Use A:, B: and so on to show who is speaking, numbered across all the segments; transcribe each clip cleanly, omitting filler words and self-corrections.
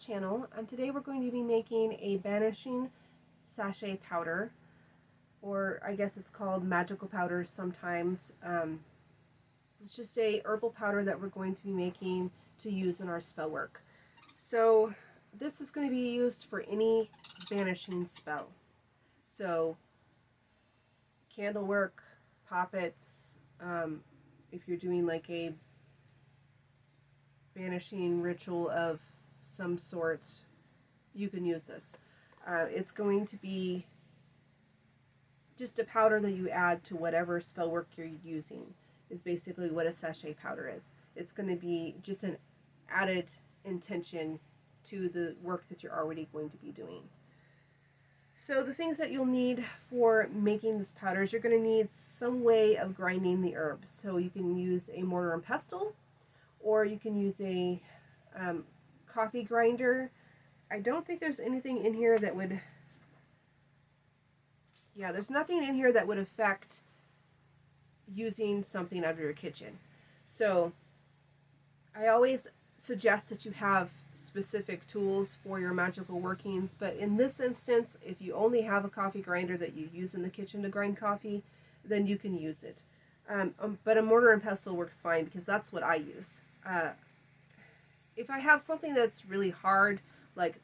A: channel, and today we're going to be making a Banishing Sachet powder, or I guess it's called magical powder sometimes. It's just a herbal powder that we're going to be making to use in our spell work. So this is going to be used for any banishing spell. So candle work, poppets, if you're doing like a banishing ritual of some sort, you can use this. It's going to be just a powder that you add to whatever spell work you're using, is basically what a sachet powder is. It's going to be just an added intention to the work that you're already going to be doing. So the things that you'll need for making this powder is you're going to need some way of grinding the herbs. So you can use a mortar and pestle, or you can use a coffee grinder. I don't think there's anything in here that would, there's nothing in here that would affect using something out of your kitchen. So I always suggest that you have specific tools for your magical workings, but in this instance, if you only have a coffee grinder that you use in the kitchen to grind coffee, then you can use it. But a mortar and pestle works fine because that's what I use. If I have something that's really hard, like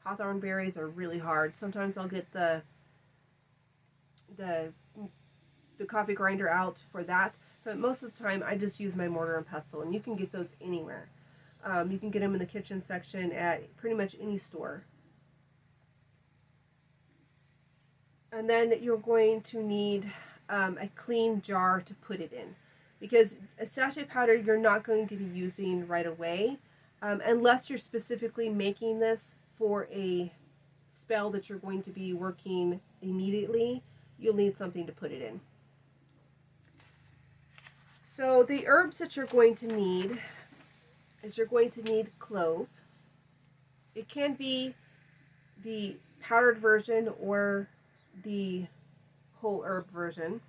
A: hawthorn berries are really hard, sometimes I'll get the coffee grinder out for that, but most of the time I just use my mortar and pestle, and you can get those anywhere. You can get them in the kitchen section at pretty much any store. And then you're going to need a clean jar to put it in, because a sachet powder you're not going to be using right away, unless you're specifically making this for a spell that you're going to be working immediately. You'll need something to put it in. So the herbs that you're going to need is you're going to need clove. It can be the powdered version or the whole herb version.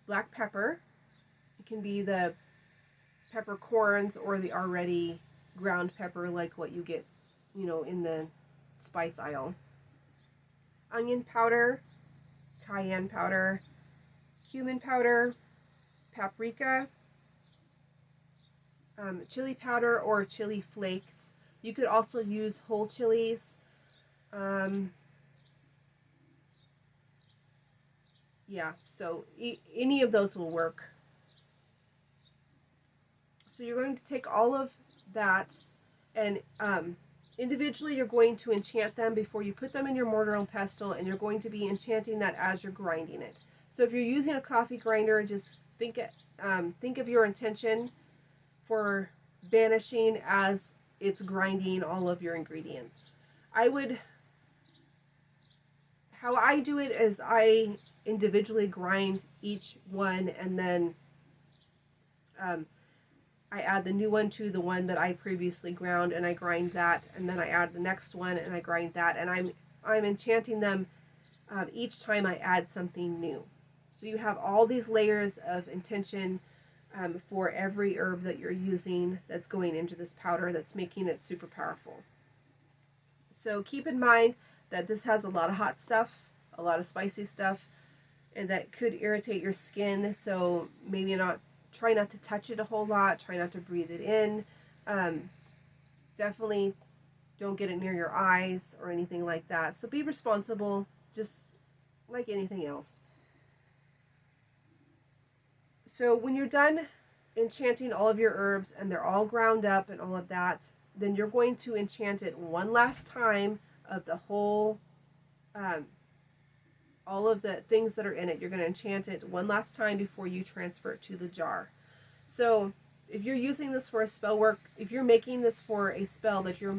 A: Black pepper. It can be the peppercorns or the already ground pepper, like what you get, in the spice aisle. Onion powder, cayenne powder, cumin powder, paprika, chili powder or chili flakes. You could also use whole chilies. So any of those will work. So you're going to take all of that, and individually you're going to enchant them before you put them in your mortar and pestle, and you're going to be enchanting that as you're grinding it. So if you're using a coffee grinder, just think of your intention for banishing as it's grinding all of your ingredients. How I do it is I individually grind each one, and then I add the new one to the one that I previously ground, and I grind that, and then I add the next one and I grind that, and I'm enchanting them each time I add something new. So you have all these layers of intention for every herb that you're using that's going into this powder that's making it super powerful. So keep in mind that this has a lot of hot stuff, a lot of spicy stuff, and that could irritate your skin, so maybe try not to touch it a whole lot, try not to breathe it in. Definitely don't get it near your eyes or anything like that. So be responsible, just like anything else. So when you're done enchanting all of your herbs and they're all ground up and all of that, then you're going to enchant it one last time of the whole, all of the things that are in it. You're going to enchant it one last time before you transfer it to the jar. So if you're using this for a spell work, if you're making this for a spell that you're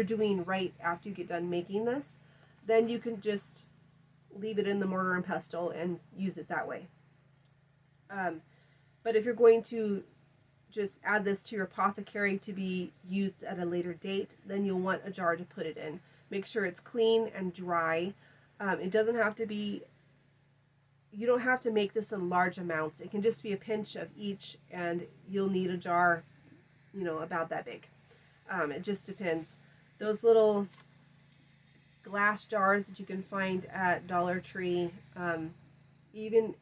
A: doing right after you get done making this, then you can just leave it in the mortar and pestle and use it that way. But if you're going to just add this to your apothecary to be used at a later date, then you'll want a jar to put it in. Make sure it's clean and dry. It doesn't have to be, you don't have to make this in large amounts. It can just be a pinch of each, and you'll need a jar, about that big. It just depends. Those little glass jars that you can find at Dollar Tree, even,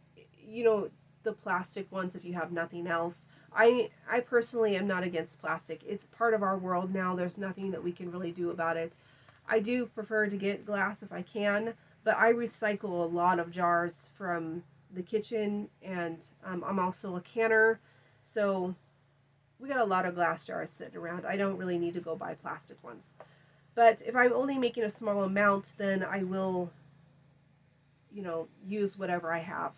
A: you know, the plastic ones if you have nothing else. I personally am not against plastic. It's part of our world now. There's nothing that we can really do about it. I do prefer to get glass if I can, but I recycle a lot of jars from the kitchen, and I'm also a canner, so we got a lot of glass jars sitting around. I don't really need to go buy plastic ones. But if I'm only making a small amount, then I will, you know, use whatever I have.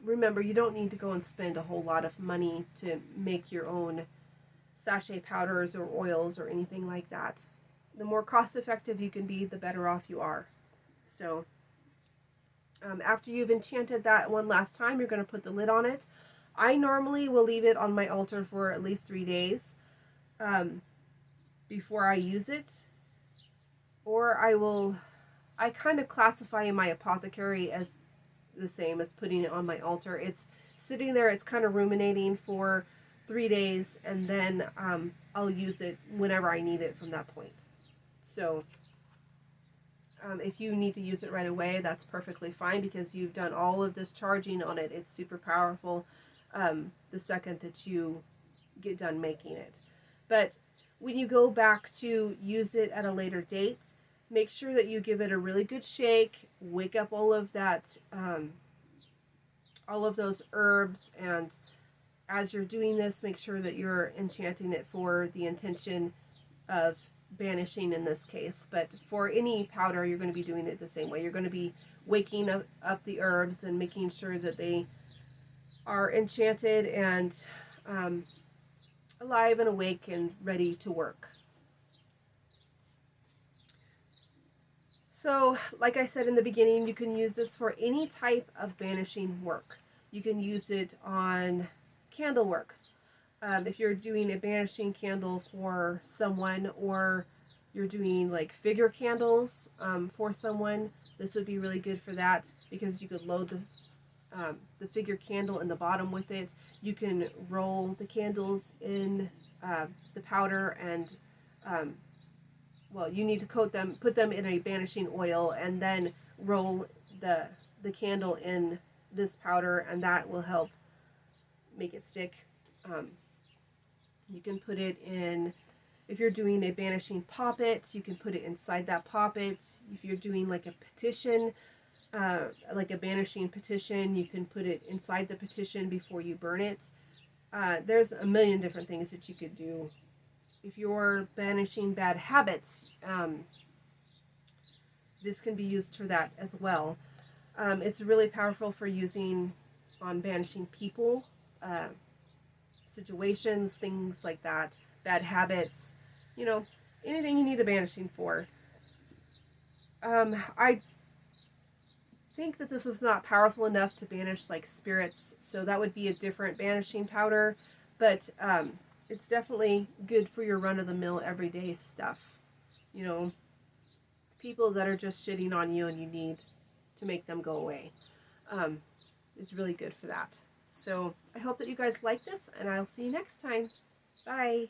A: Remember, you don't need to go and spend a whole lot of money to make your own sachet powders or oils or anything like that. The more cost effective you can be, the better off you are. So after you've enchanted that one last time, you're going to put the lid on it. I normally will leave it on my altar for at least 3 days before I use it. Or I kind of classify in my apothecary as the same as putting it on my altar. It's sitting there, it's kind of ruminating for 3 days, and then I'll use it whenever I need it from that point. So if you need to use it right away, that's perfectly fine, because you've done all of this charging on it. It's super powerful the second that you get done making it. But when you go back to use it at a later date, make sure that you give it a really good shake, wake up all of that, all of those herbs, and as you're doing this, make sure that you're enchanting it for the intention of banishing in this case. But for any powder, you're going to be doing it the same way. You're going to be waking up the herbs and making sure that they are enchanted and alive and awake and ready to work. So, like I said in the beginning, you can use this for any type of banishing work. You can use it on candle works. If you're doing a banishing candle for someone, or you're doing like figure candles for someone, this would be really good for that, because you could load the figure candle in the bottom with it. You can roll the candles in the powder, and well, you need to coat them, put them in a banishing oil, and then roll the candle in this powder, and that will help make it stick. You can put it in, if you're doing a banishing poppet, you can put it inside that poppet. If you're doing like a petition, like a banishing petition, you can put it inside the petition before you burn it. There's a million different things that you could do. If you're banishing bad habits, this can be used for that as well. It's really powerful for using on banishing people, situations, things like that, bad habits, you know, anything you need a banishing for. I think that this is not powerful enough to banish like spirits, so that would be a different banishing powder, but it's definitely good for your run-of-the-mill everyday stuff. You know, people that are just shitting on you and you need to make them go away. It's really good for that. So I hope that you guys like this, and I'll see you next time. Bye.